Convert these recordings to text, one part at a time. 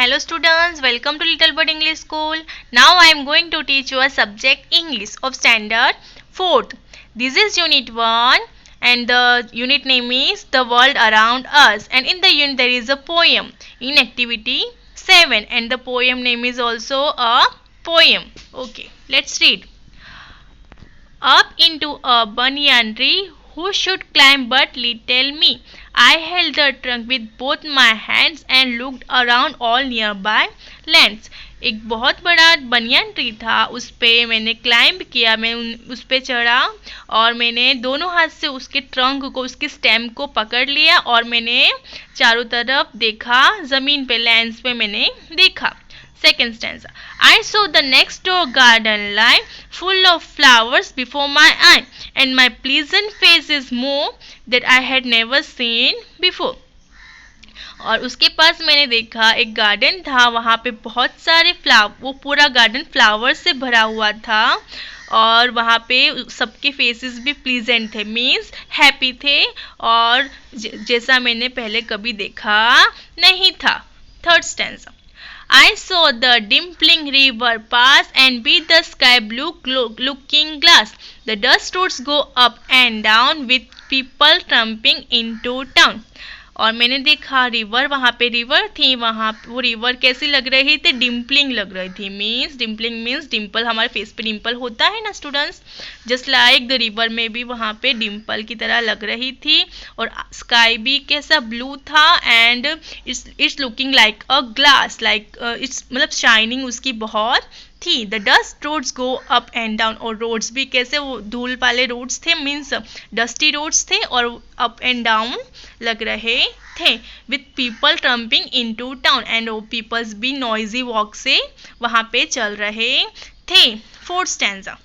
Hello students, welcome to Little Bird English School. Now I am going to teach you a subject English of standard 4th. This is unit 1 and the unit name is The World Around Us, and in the unit there is a poem in activity 7 and the poem name is also a poem. Okay, let's read. Up into a banyan tree, who should climb but little me? I held the trunk with both my hands and looked around all nearby lands. एक बहुत बड़ा banyan tree था, उस पे मैंने climb किया, मैं उस पे चढ़ा और मैंने दोनों हाथ से उसके ट्रंक को, उसके स्टेम को पकड़ लिया और मैंने चारों तरफ देखा, ज़मीन पे लैंड्स पे मैंने देखा. Second stanza. I saw the next door garden lie full of flowers before my eye, and my pleasant face is more that I had never seen before. और उसके पास मैंने देखा एक गार्डन था, वहाँ पे बहुत सारे वो पूरा गार्डन फ्लावर से भरा हुआ था और वहाँ पे सबके फेसेस भी प्लीजेंट थे, मीन्स हैप्पी थे और जैसा मैंने पहले कभी देखा नहीं था. Third stanza. I saw the dimpling river pass and beat the sky blue looking glass. The dust roads go up and down with people tramping into town. और मैंने देखा रिवर, वहाँ पे रिवर थी, वहाँ वो रिवर कैसी लग रही थी, डिम्पलिंग लग रही थी, मीन्स डिम्पलिंग मीन्स डिम्पल, हमारे फेस पे डिम्पल होता है ना students, just like the river में भी वहाँ पे डिम्पल की तरह लग रही थी और स्काई भी कैसा ब्लू था and it's looking like a glass, like it's मतलब शाइनिंग उसकी बहुत थी. The dust roads go up and down, और रोड्स भी कैसे, वो धूल वाले रोड्स थे, मीन्स डस्टी रोड्स थे और अप एंड डाउन लग रहे थे. With people tramping into town, and वो पीपल्स भी नॉइजी वॉक से वहाँ पे चल रहे थे. Fourth stanza.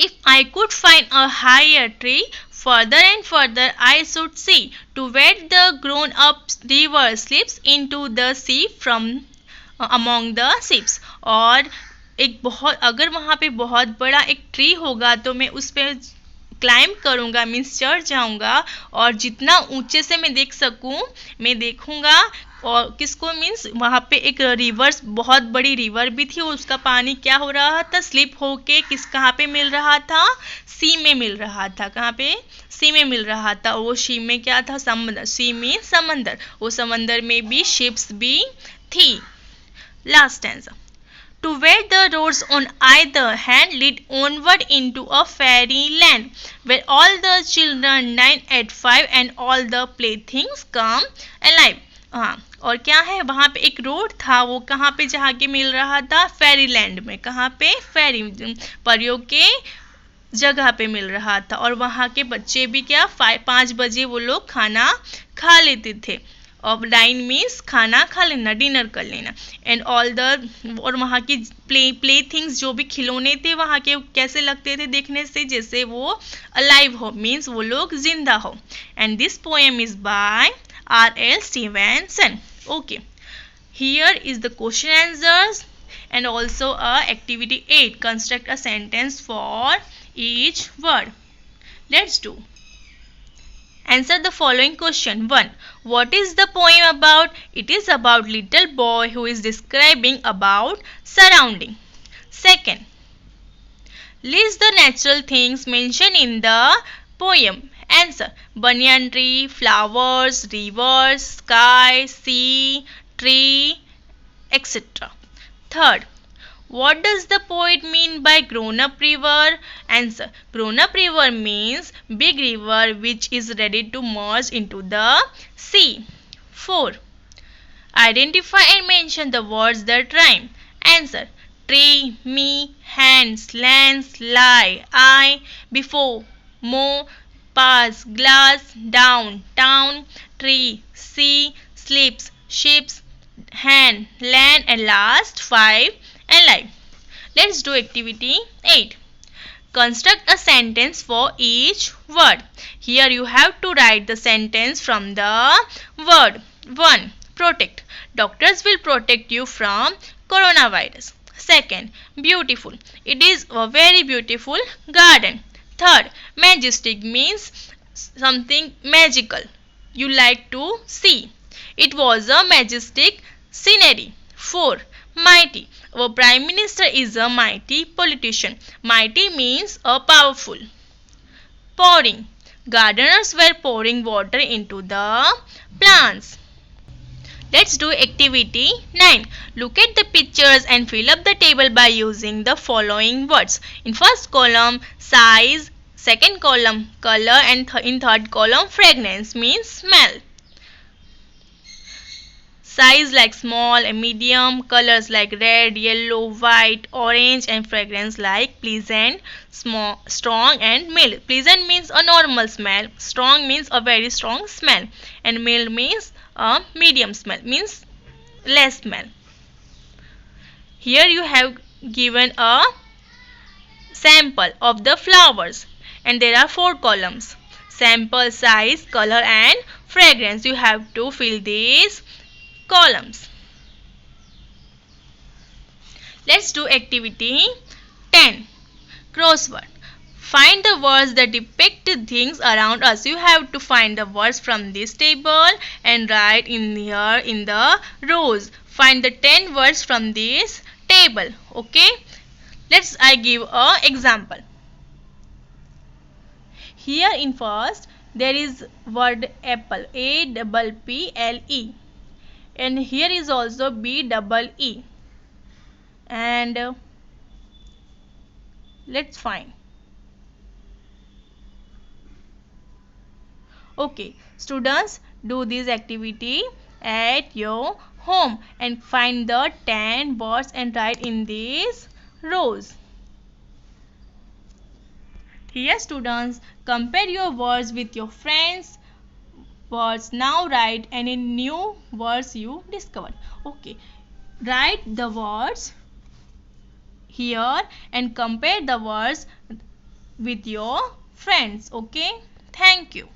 If I could find a higher tree, further and further I should see, to where the grown-up river slips into the sea from among the ships. और एक बहुत, अगर वहाँ पे बहुत बड़ा एक ट्री होगा तो मैं उस पर क्लाइंब करूँगा, मीन्स चढ़ जाऊँगा और जितना ऊंचे से मैं देख सकूँ मैं देखूँगा. और किसको, मीन्स वहाँ पे एक रिवर, बहुत बड़ी रिवर भी थी, उसका पानी क्या हो रहा था, स्लिप होके कहाँ पे मिल रहा था, सी में मिल रहा था. कहाँ पे, सी में मिल रहा था. वो सी में क्या था, समंदर, सी में समंदर, वो समंदर में भी शिप्स भी थी. Last stanza. To where the roads on either hand lead onward into a fairyland, where all the children dine at 5 and all the playthings come alive. हाँ, और क्या है, वहाँ पे एक रोड था, वो कहाँ पे जहाँ के मिल रहा था, फेरीलैंड में. कहाँ पे, फेरी, परियों के जगह पे मिल रहा था. और वहाँ के बच्चे भी क्या, 5 बजे वो लोग खाना खा लेते थे. और डाइन मीन्स खाना खा लेना, डिनर कर लेना. एंड ऑल द, और वहाँ की प्ले थिंग्स, जो भी खिलौने थे वहाँ के, कैसे लगते थे देखने से, जैसे वो अलाइव हो, मीन्स वो लोग जिंदा हो. And this poem is by R.L. Stevenson. Okay, here is the question answers and also activity 8. Construct a sentence for each word. Let's do. Answer the following question. 1. What is the poem about? It is about little boy who is describing about surrounding. 2. List the natural things mentioned in the poem. Answer. Banyan tree, flowers, rivers, sky, sea, tree, etc. 3. What does the poet mean by grown-up river? Answer. Grown-up river means big river which is ready to merge into the sea. 4. Identify and mention the words that rhyme. Answer. Tree, me, hands, lands, lie, I, before, more, pass, glass, down, town, tree, sea, slips, ships, hand, land, and last 5, alive. Let's do activity 8. Construct a sentence for each word. Here you have to write the sentence from the word. 1. Protect. Doctors will protect you from coronavirus. 2. Beautiful. It is a very beautiful garden. 3. Majestic means something magical you like to see. It was a majestic Scenery. 4. Mighty. Our Prime Minister is a mighty politician. Mighty means a powerful. Pouring. Gardeners were pouring water into the plants. Let's do activity 9. Look at the pictures and fill up the table by using the following words. In first column, size. Second column, color. And in third column, fragrance means smell. Size like small and medium, colors like red, yellow, white, orange, and fragrance like pleasant, small, strong, and mild. Pleasant means a normal smell, strong means a very strong smell, and mild means a medium smell, means less smell. Here you have given a sample of the flowers, and there are 4 columns. Sample, size, color, and fragrance. You have to fill these columns. Let's do activity 10. Crossword. Find the words that depict things around us. You have to find the words from this table and write in here in the rows. Find the 10 words from this table. Okay. I give a example. Here in first there is word apple. APPLE. And here is also BEE. And let's find. Okay, students, do this activity at your home and find the 10 words and write in these rows. Here, students, compare your words with your friends' words. Now write any new words you discovered. Okay, write the words here and compare the words with your friends. Okay, thank you.